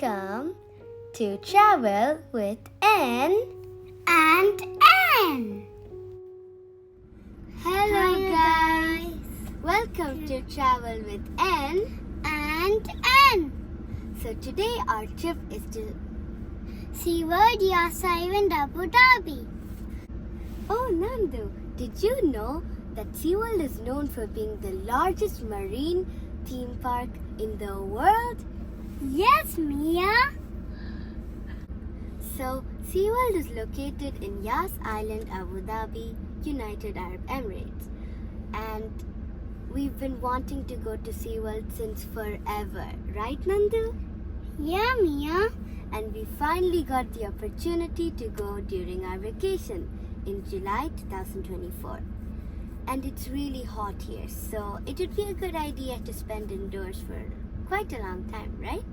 Welcome to Travel with N and N. Hello guys. Welcome to Travel with N and N. So today our trip is to Seaworld Yas Islands, Abu Dhabi. Oh Nandu, did you know that Seaworld is known for being the largest marine theme park in the world? Yes, Mia. So, Seaworld is located in Yas Island, Abu Dhabi, United Arab Emirates. And we've been wanting to go to Seaworld since forever, right Nandu? Yeah, Mia. And we finally got the opportunity to go during our vacation in July 2024. And it's really hot here, so it would be a good idea to spend indoors for quite a long time, right?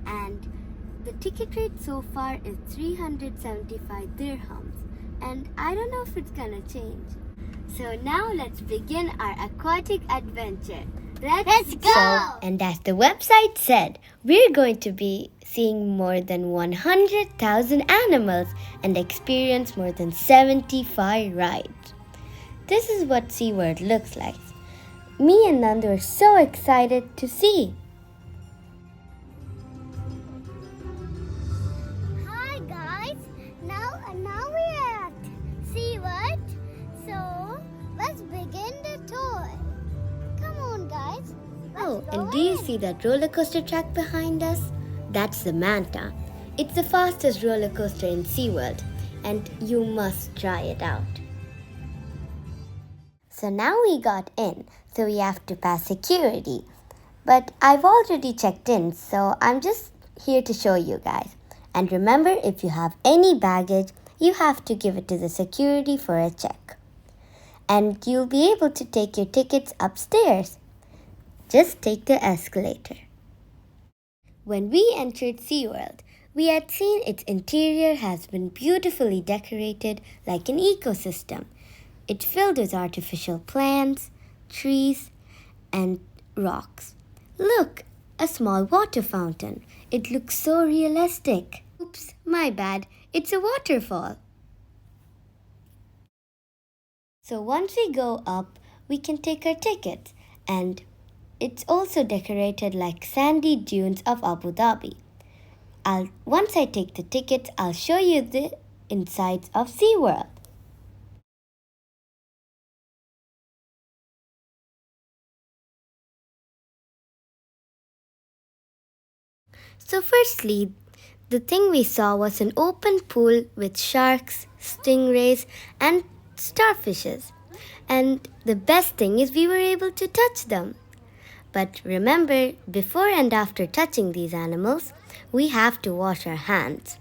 And the ticket rate so far is 375 dirhams, and I don't know if it's gonna change. So now let's begin our aquatic adventure. Let's go! So, and as the website said, we're going to be seeing more than 100,000 animals and experience more than 75 rides. This is what Seaworld looks like. Me and Nandu are so excited to see. Hi guys, now we're at Seaworld, so let's begin the tour. Come on guys. And do you see that roller coaster track behind us? That's the Manta. It's the fastest roller coaster in Seaworld, and you must try it out. So now we got in, so we have to pass security. But I've already checked in, so I'm just here to show you guys. And remember, if you have any baggage, you have to give it to the security for a check. And you'll be able to take your tickets upstairs. Just take the escalator. When we entered Seaworld, we had seen its interior has been beautifully decorated like an ecosystem. It's filled with artificial plants, trees, and rocks. Look, a small water fountain. It looks so realistic. Oops, my bad. It's a waterfall. So once we go up, we can take our tickets, and it's also decorated like sandy dunes of Abu Dhabi. Once I take the tickets, I'll show you the insides of Seaworld. So firstly, the thing we saw was an open pool with sharks, stingrays, and starfishes. And the best thing is we were able to touch them. But remember, before and after touching these animals, we have to wash our hands.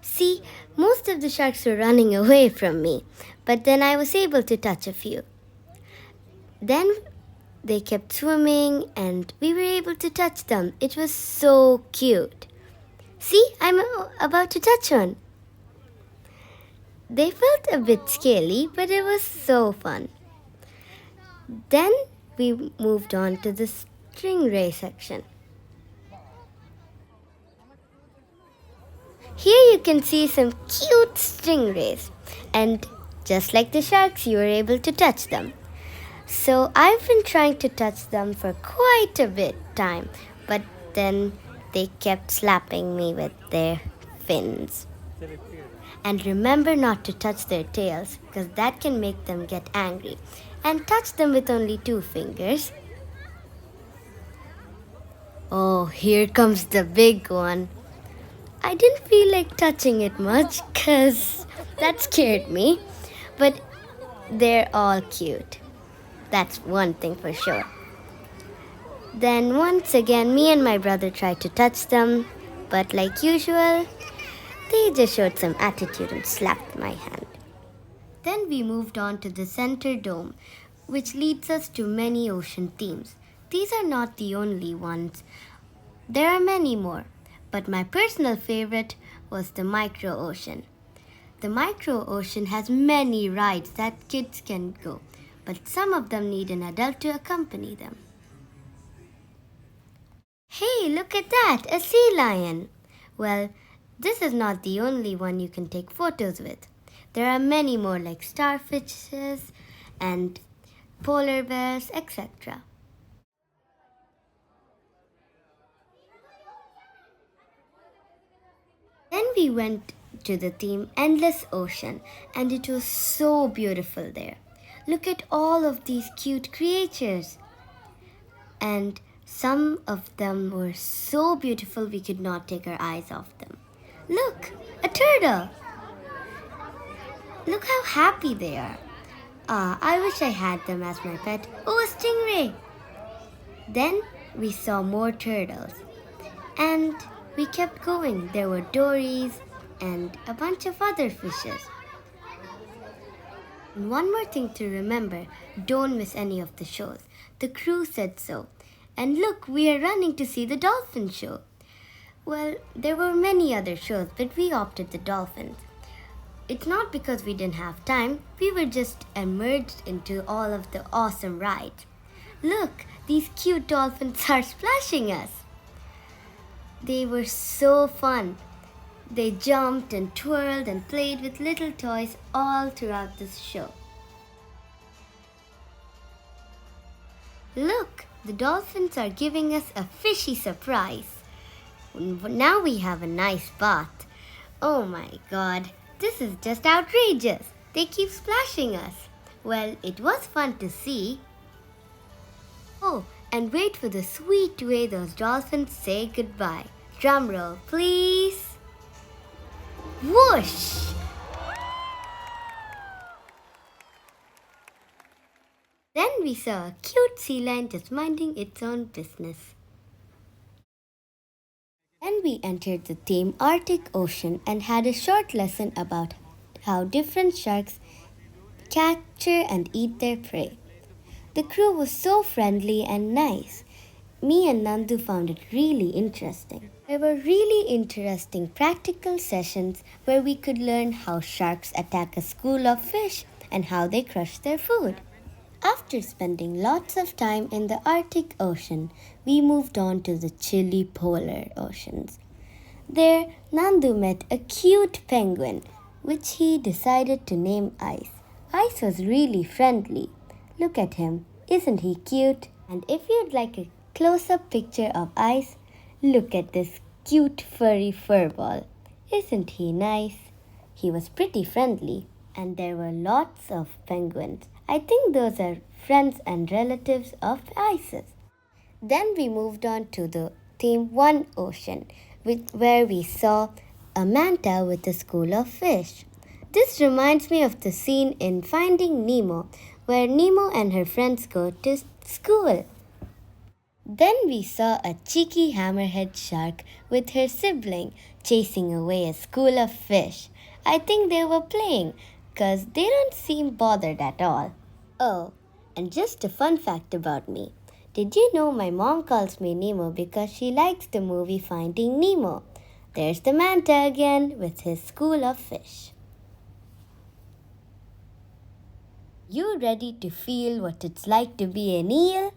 See, most of the sharks were running away from me, but then I was able to touch a few. Then they kept swimming and we were able to touch them. It was so cute. See, I'm about to touch one. They felt a bit scaly, but it was so fun. Then we moved on to the stingray section. Here you can see some cute stingrays, and just like the sharks, you were able to touch them. So I've been trying to touch them for quite a bit time, but then they kept slapping me with their fins. And remember not to touch their tails, because that can make them get angry. And touch them with only 2 fingers. Oh, here comes the big one. I didn't feel like touching it much, because that scared me. But they're all cute. That's one thing for sure. Then once again, me and my brother tried to touch them, but like usual, they just showed some attitude and slapped my hand. Then we moved on to the center dome, which leads us to many ocean themes. These are not the only ones. There are many more, but my personal favorite was the micro ocean. The micro ocean has many rides that kids can go, but some of them need an adult to accompany them. Hey, look at that, a sea lion. Well, this is not the only one you can take photos with. There are many more like starfishes and polar bears, etc. Then we went to the theme Endless Ocean, and it was so beautiful there. Look at all of these cute creatures. And some of them were so beautiful we could not take our eyes off them. Look, a turtle! Look how happy they are. Ah, I wish I had them as my pet. Oh, a stingray! Then we saw more turtles. And we kept going. There were dories and a bunch of other fishes. And one more thing to remember, don't miss any of the shows. The crew said so. And look, we are running to see the dolphin show. Well, there were many other shows, but we opted the dolphins. It's not because we didn't have time, we were just immersed into all of the awesome rides. Look, these cute dolphins are splashing us. They were so fun. They jumped and twirled and played with little toys all throughout this show. Look, the dolphins are giving us a fishy surprise. Now we have a nice bath. Oh my god, this is just outrageous. They keep splashing us. Well, it was fun to see. Oh, and wait for the sweet way those dolphins say goodbye. Drum roll, please. Whoosh! Then we saw a cute sea lion just minding its own business. Then we entered the theme Arctic Ocean and had a short lesson about how different sharks capture and eat their prey. The crew was so friendly and nice. Me and Nandu found it really interesting. There were really interesting practical sessions where we could learn how sharks attack a school of fish and how they crush their food. After spending lots of time in the Arctic Ocean, we moved on to the chilly polar oceans. There, Nandu met a cute penguin, which he decided to name Ice. Ice was really friendly. Look at him, isn't he cute? And if you'd like a close-up picture of Ice, look at this cute furry fur ball. Isn't he nice? He was pretty friendly, and there were lots of penguins. I think those are friends and relatives of Ice's. Then we moved on to the theme One Ocean, where we saw a manta with a school of fish. This reminds me of the scene in Finding Nemo, where Nemo and her friends go to school. Then we saw a cheeky hammerhead shark with her sibling chasing away a school of fish. I think they were playing, 'cause they don't seem bothered at all. Oh, and just a fun fact about me. Did you know my mom calls me Nemo because she likes the movie Finding Nemo? There's the manta again with his school of fish. You ready to feel what it's like to be an eel?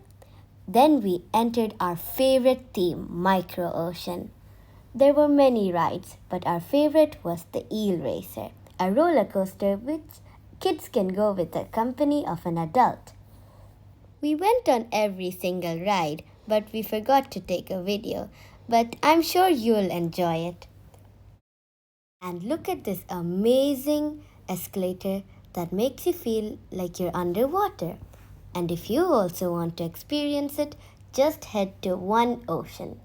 Then we entered our favorite theme, Micro Ocean. There were many rides, but our favorite was the Eel Racer, a roller coaster which kids can go with the company of an adult. We went on every single ride, but we forgot to take a video, but I'm sure you'll enjoy it. And look at this amazing escalator that makes you feel like you're underwater. And if you also want to experience it, just head to One Ocean.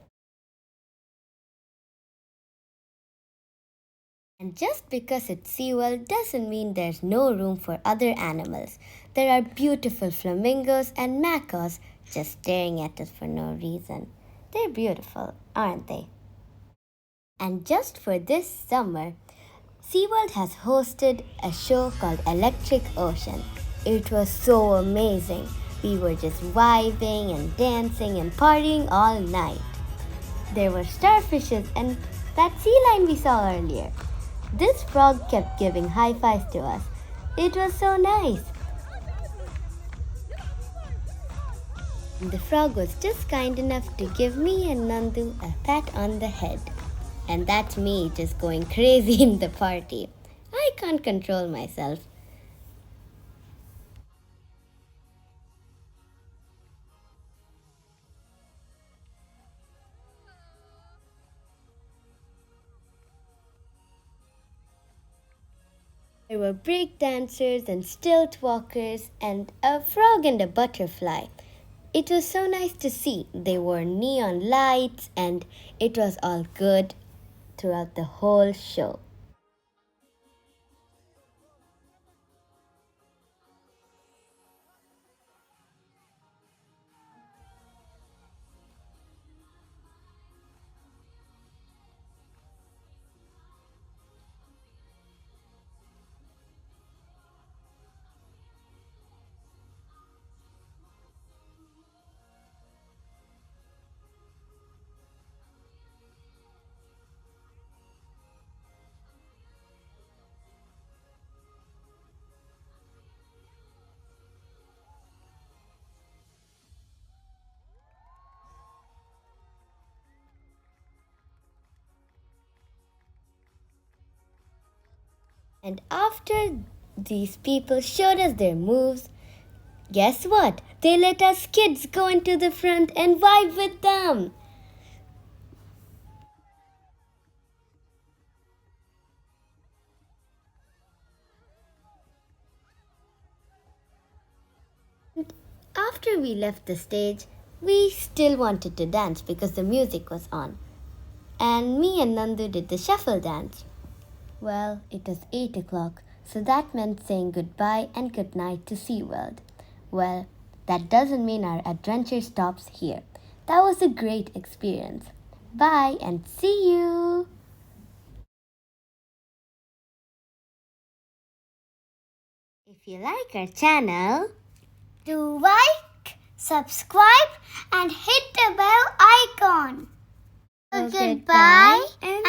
And just because it's SeaWorld doesn't mean there's no room for other animals. There are beautiful flamingos and macaws just staring at us for no reason. They're beautiful, aren't they? And just for this summer, SeaWorld has hosted a show called Electric Ocean. It was so amazing. We were just vibing and dancing and partying all night. There were starfishes and that sea lion we saw earlier. This frog kept giving high fives to us. It was so nice. The frog was just kind enough to give me and Nandu a pat on the head. And that's me just going crazy in the party. I can't control myself. There were break dancers and stilt walkers and a frog and a butterfly. It was so nice to see. They wore neon lights and it was all good throughout the whole show. And after these people showed us their moves, guess what? They let us kids go into the front and vibe with them. After we left the stage, we still wanted to dance because the music was on. And me and Nandu did the shuffle dance. Well, it was 8 o'clock, so that meant saying goodbye and goodnight to SeaWorld. Well, that doesn't mean our adventure stops here. That was a great experience. Bye and see you! If you like our channel, Do like, subscribe, and hit the bell icon. Goodbye and